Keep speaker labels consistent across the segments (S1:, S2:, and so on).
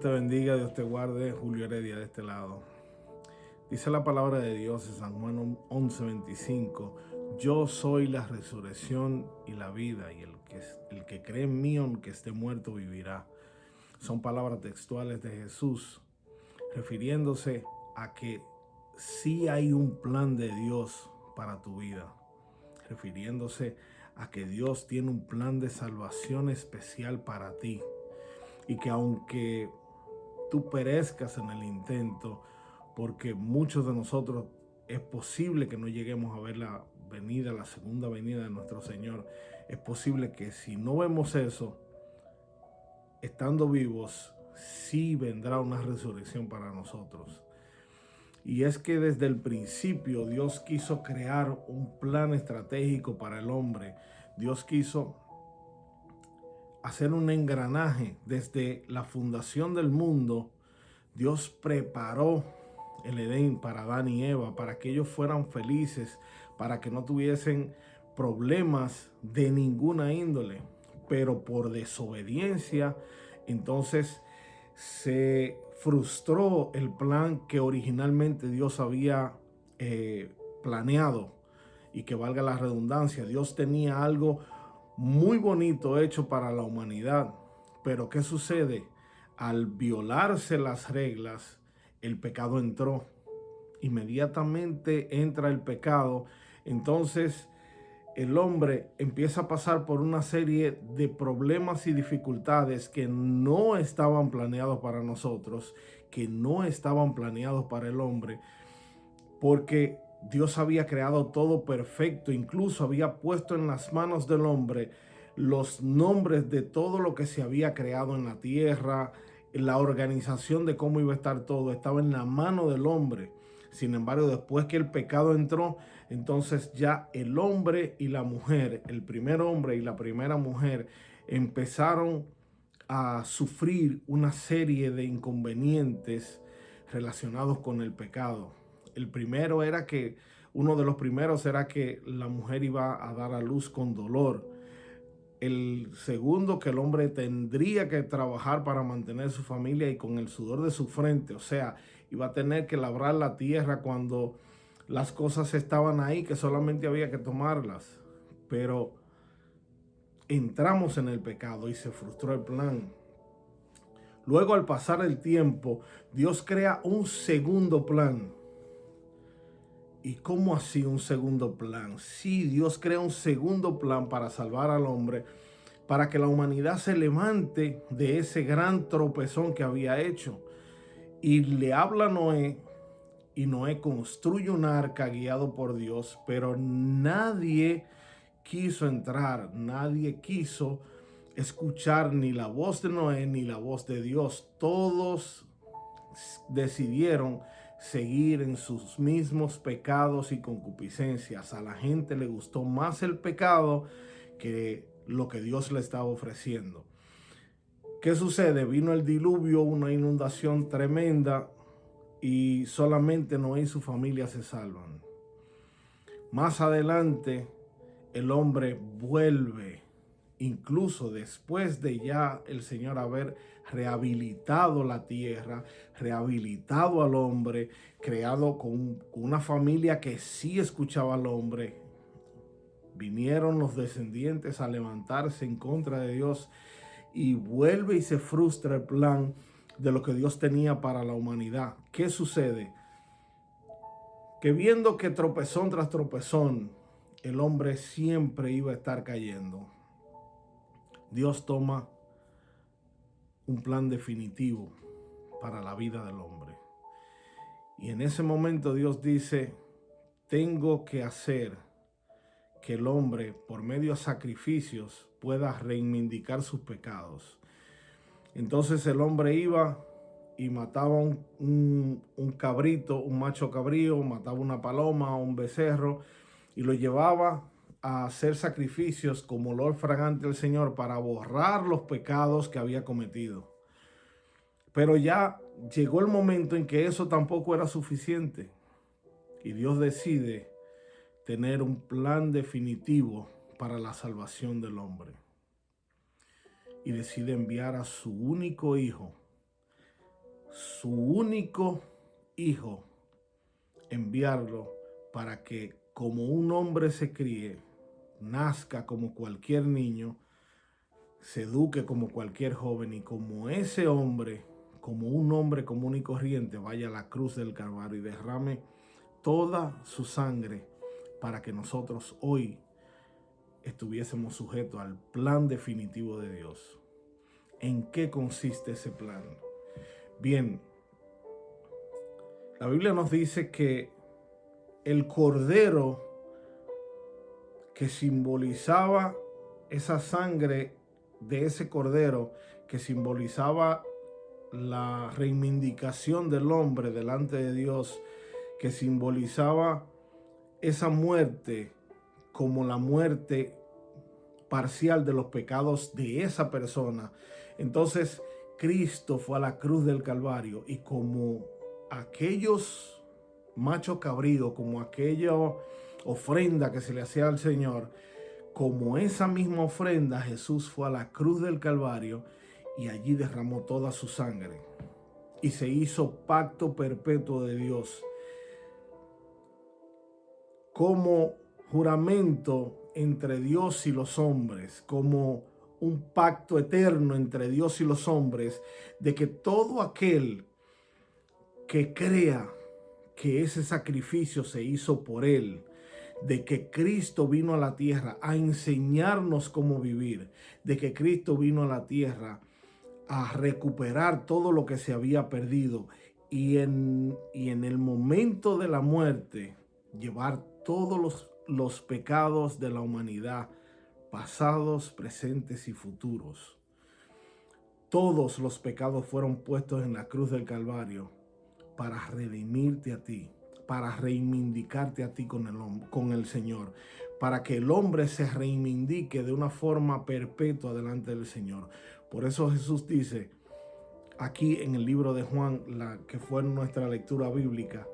S1: Te bendiga, Dios te guarde. Julio Heredia de este lado. Dice la palabra de Dios en San Juan 11:25: yo soy la resurrección y la vida, y el que cree en mí, aunque esté muerto, vivirá. Son palabras textuales de Jesús, refiriéndose a que sí hay un plan de Dios para tu vida, refiriéndose a que Dios tiene un plan de salvación especial para ti, y que aunque tú perezcas en el intento, porque muchos de nosotros es posible que no lleguemos a ver la segunda venida de nuestro Señor. Es posible que si no vemos eso, estando vivos, sí vendrá una resurrección para nosotros. Y es que desde el principio Dios quiso crear un plan estratégico para el hombre. Dios quiso hacer un engranaje desde la fundación del mundo. Dios preparó el Edén para Adán y Eva, para que ellos fueran felices, para que no tuviesen problemas de ninguna índole. Pero por desobediencia, entonces se frustró el plan que originalmente Dios había planeado. Y que valga la redundancia, Dios tenía algo muy bonito hecho para la humanidad. Pero ¿qué sucede? Al violarse las reglas, el pecado entró. Inmediatamente entra el pecado, entonces el hombre empieza a pasar por una serie de problemas y dificultades que no estaban planeados para nosotros, que no estaban planeados para el hombre, porque Dios había creado todo perfecto, incluso había puesto en las manos del hombre los nombres de todo lo que se había creado en la tierra. La organización de cómo iba a estar todo estaba en la mano del hombre. Sin embargo, después que el pecado entró, entonces ya el hombre y la mujer, el primer hombre y la primera mujer, empezaron a sufrir una serie de inconvenientes relacionados con el pecado. Uno de los primeros era que la mujer iba a dar a luz con dolor. El segundo, que el hombre tendría que trabajar para mantener su familia y con el sudor de su frente. O sea, iba a tener que labrar la tierra cuando las cosas estaban ahí, que solamente había que tomarlas. Pero entramos en el pecado y se frustró el plan. Luego, al pasar el tiempo, Dios crea un segundo plan. ¿Y cómo así un segundo plan? Sí, Dios crea un segundo plan para salvar al hombre, para que la humanidad se levante de ese gran tropezón que había hecho. Y le habla a Noé, y Noé construye un arca guiado por Dios, pero nadie quiso entrar, nadie quiso escuchar ni la voz de Noé ni la voz de Dios. Todos decidieron seguir en sus mismos pecados y concupiscencias. A la gente le gustó más el pecado que lo que Dios le estaba ofreciendo. ¿Qué sucede? Vino el diluvio, una inundación tremenda, y solamente Noé y su familia se salvan. Más adelante, el hombre vuelve, incluso después de ya el Señor haber rehabilitado la tierra, rehabilitado al hombre, creado con una familia que sí escuchaba al hombre. Vinieron los descendientes a levantarse en contra de Dios, y vuelve y se frustra el plan de lo que Dios tenía para la humanidad. ¿Qué sucede? Que viendo que tropezón tras tropezón, el hombre siempre iba a estar cayendo, Dios toma un plan definitivo para la vida del hombre. Y en ese momento Dios dice: tengo que hacer que el hombre, por medio de sacrificios, pueda reivindicar sus pecados. Entonces el hombre iba y mataba un cabrito, un macho cabrío, mataba una paloma o un becerro, y lo llevaba a hacer sacrificios como olor fragante al Señor para borrar los pecados que había cometido. Pero ya llegó el momento en que eso tampoco era suficiente, y Dios decide tener un plan definitivo para la salvación del hombre, y decide enviar a su único hijo su único hijo, enviarlo para que como un hombre se críe, nazca como cualquier niño, se eduque como cualquier joven y como ese hombre, como un hombre común y corriente, vaya a la cruz del Calvario y derrame toda su sangre para que nosotros hoy estuviésemos sujetos al plan definitivo de Dios. ¿En qué consiste ese plan? Bien, la Biblia nos dice que el cordero que simbolizaba esa sangre de ese cordero, que simbolizaba la reivindicación del hombre delante de Dios, que simbolizaba esa muerte como la muerte parcial de los pecados de esa persona. Entonces Cristo fue a la cruz del Calvario y como aquellos machos cabríos, como aquella ofrenda que se le hacía al Señor, como esa misma ofrenda, Jesús fue a la cruz del Calvario y allí derramó toda su sangre y se hizo pacto perpetuo de Dios como juramento entre Dios y los hombres, como un pacto eterno entre Dios y los hombres, de que todo aquel que crea que ese sacrificio se hizo por él, de que Cristo vino a la tierra a enseñarnos cómo vivir, de que Cristo vino a la tierra a recuperar todo lo que se había perdido y en el momento de la muerte llevar todos los pecados de la humanidad, pasados, presentes y futuros. Todos los pecados fueron puestos en la cruz del Calvario para redimirte a ti, para reivindicarte a ti con el Señor, para que el hombre se reivindique de una forma perpetua delante del Señor. Por eso Jesús dice aquí en el libro de Juan, que fue nuestra lectura bíblica,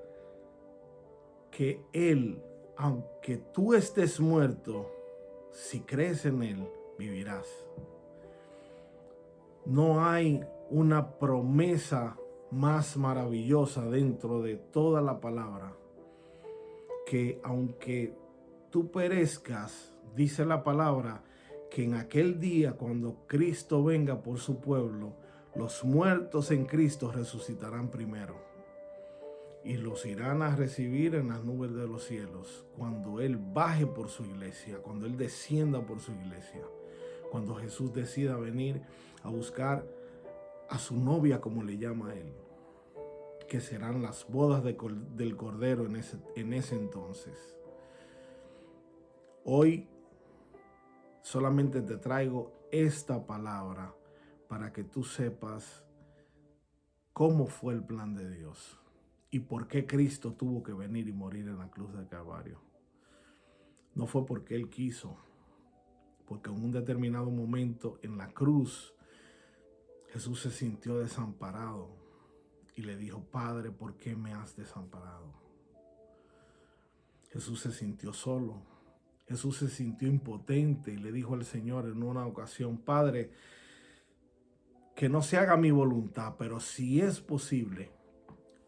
S1: que Él, aunque tú estés muerto, si crees en Él, vivirás. No hay una promesa más maravillosa dentro de toda la palabra que aunque tú perezcas, dice la palabra, que en aquel día cuando Cristo venga por su pueblo, los muertos en Cristo resucitarán primero y los irán a recibir en las nubes de los cielos cuando Él baje por su iglesia, cuando Él descienda por su iglesia, cuando Jesús decida venir a buscar a su novia, como le llama a Él, que serán las bodas del Cordero en ese entonces. Hoy solamente te traigo esta palabra para que tú sepas cómo fue el plan de Dios y por qué Cristo tuvo que venir y morir en la cruz del Calvario. No fue porque Él quiso, porque en un determinado momento en la cruz Jesús se sintió desamparado y le dijo: Padre, ¿por qué me has desamparado? Jesús se sintió solo. Jesús se sintió impotente y le dijo al Señor en una ocasión: Padre, que no se haga mi voluntad, pero si es posible,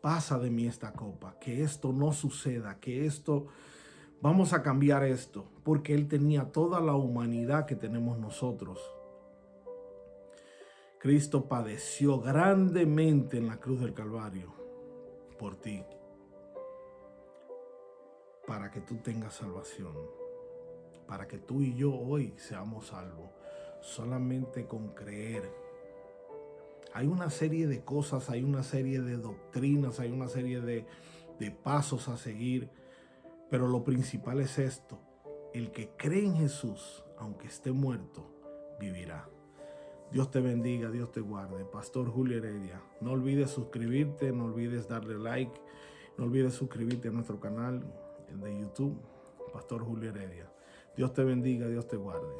S1: pasa de mí esta copa, que esto no suceda, vamos a cambiar esto, porque Él tenía toda la humanidad que tenemos nosotros. Cristo padeció grandemente en la cruz del Calvario por ti, para que tú tengas salvación, para que tú y yo hoy seamos salvos, solamente con creer. Hay una serie de cosas, hay una serie de doctrinas, hay una serie de pasos a seguir, pero lo principal es esto: el que cree en Jesús, aunque esté muerto, vivirá. Dios te bendiga, Dios te guarde. Pastor Julio Heredia. No olvides suscribirte, no olvides darle like, no olvides suscribirte a nuestro canal de YouTube, Pastor Julio Heredia. Dios te bendiga, Dios te guarde.